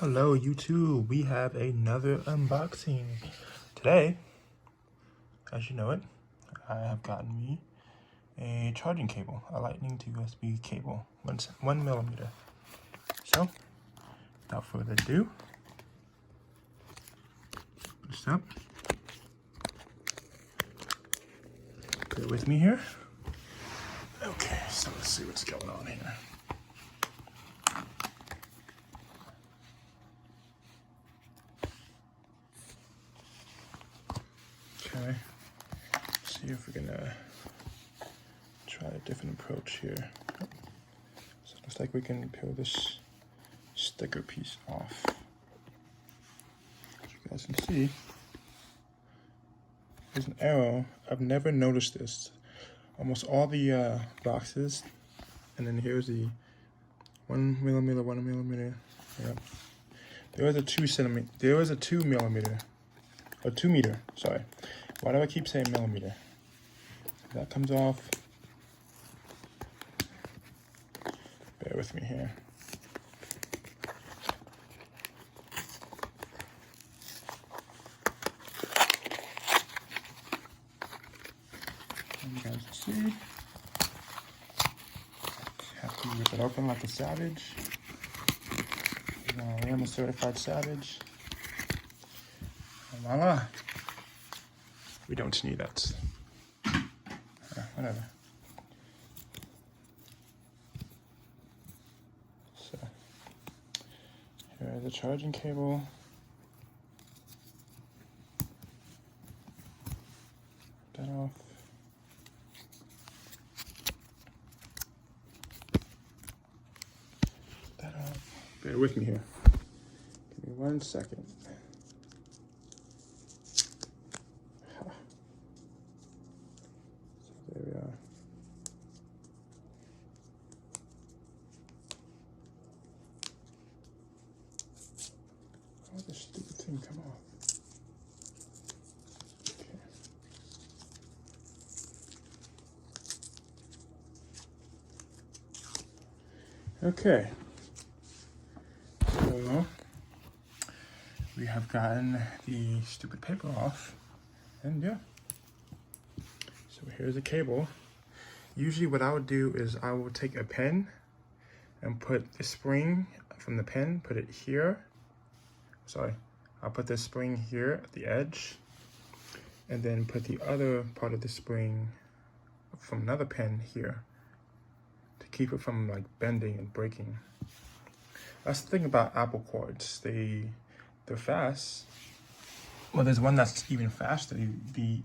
Hello YouTube, we have another unboxing. Today, as you know it, I have gotten me a charging cable, a lightning to USB cable, 1mm. So, without further ado, put this up. Bear with me here. Okay, so let's see what's going on here. Okay, see if we're gonna try a different approach here. So it looks like we can peel this sticker piece off. As you guys can see, there's an arrow. I've never noticed this. Almost all the boxes, and then here's the 1mm. Yep. There was a 2cm. There was a 2mm. Or 2 meter, sorry. Why do I keep saying millimeter? That comes off. Bear with me here. And you guys can see. Have to rip it open like a savage. I am a certified savage. Voila. We don't need that. Whatever. So, here is the charging cable. That off. That off. Bear with me here. Give me 1 second. There we are. How did this stupid thing come off? Okay. So we have gotten the stupid paper off, and yeah. So here's the cable. Usually what I would do is I would take a pen and put the spring from the pen, put it here. Sorry, I'll put the spring here at the edge, and then put the other part of the spring from another pen here to keep it from like bending and breaking. That's the thing about Apple cords. They're fast. Well, there's one that's even faster. The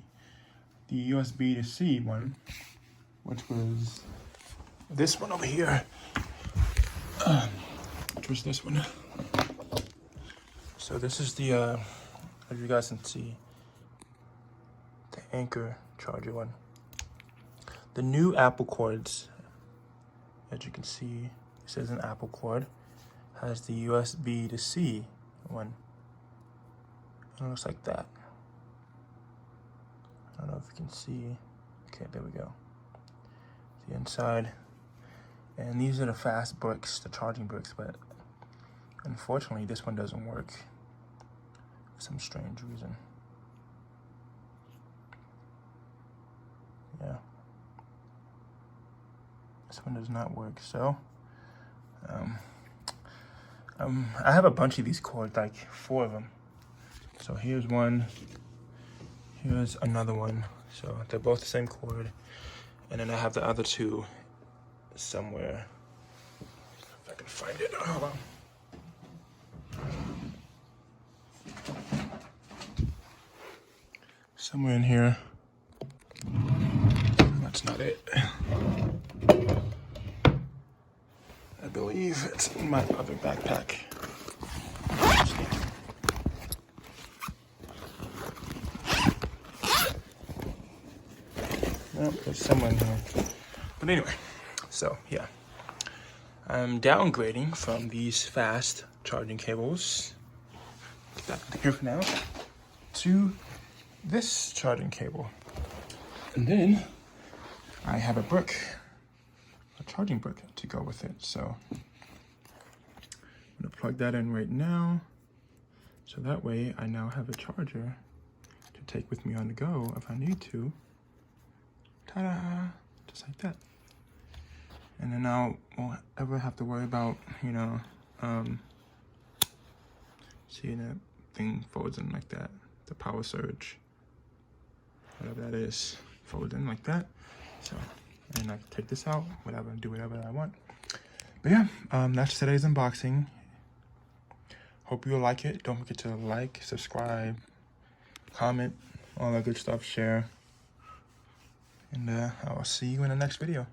USB to C one, which was this one over here, which was this one. So this is the, as you guys can see, the Anker charger one. The new Apple cords, as you can see, it says an Apple cord, has the USB to C one. And it looks like that. I don't know if you can see. Okay, there we go. The inside. And these are the fast bricks, the charging bricks, but unfortunately this one doesn't work for some strange reason. Yeah. This one does not work, so I have a bunch of these cords, like 4 of them. So here's one. Here's another one. So they're both the same cord. And then I have the other 2 somewhere. If I can find it. Hold on. Somewhere in here. That's not it. I believe it's in my other backpack. Nope, there's someone here. But anyway, so yeah. I'm downgrading from these fast charging cables, get that here for now, to this charging cable. And then I have a brick, a charging brick to go with it. So gonna plug that in right now. So that way I now have a charger to take with me on the go if I need to. Ta-da! Just like that. And then I won't ever have to worry about, you know, seeing that thing folds in like that. The power surge, whatever that is, folds in like that. So, and I can take this out, whatever, do whatever I want. But yeah, that's today's unboxing. Hope you'll like it. Don't forget to like, subscribe, comment, all that good stuff, share. And I'll see you in the next video.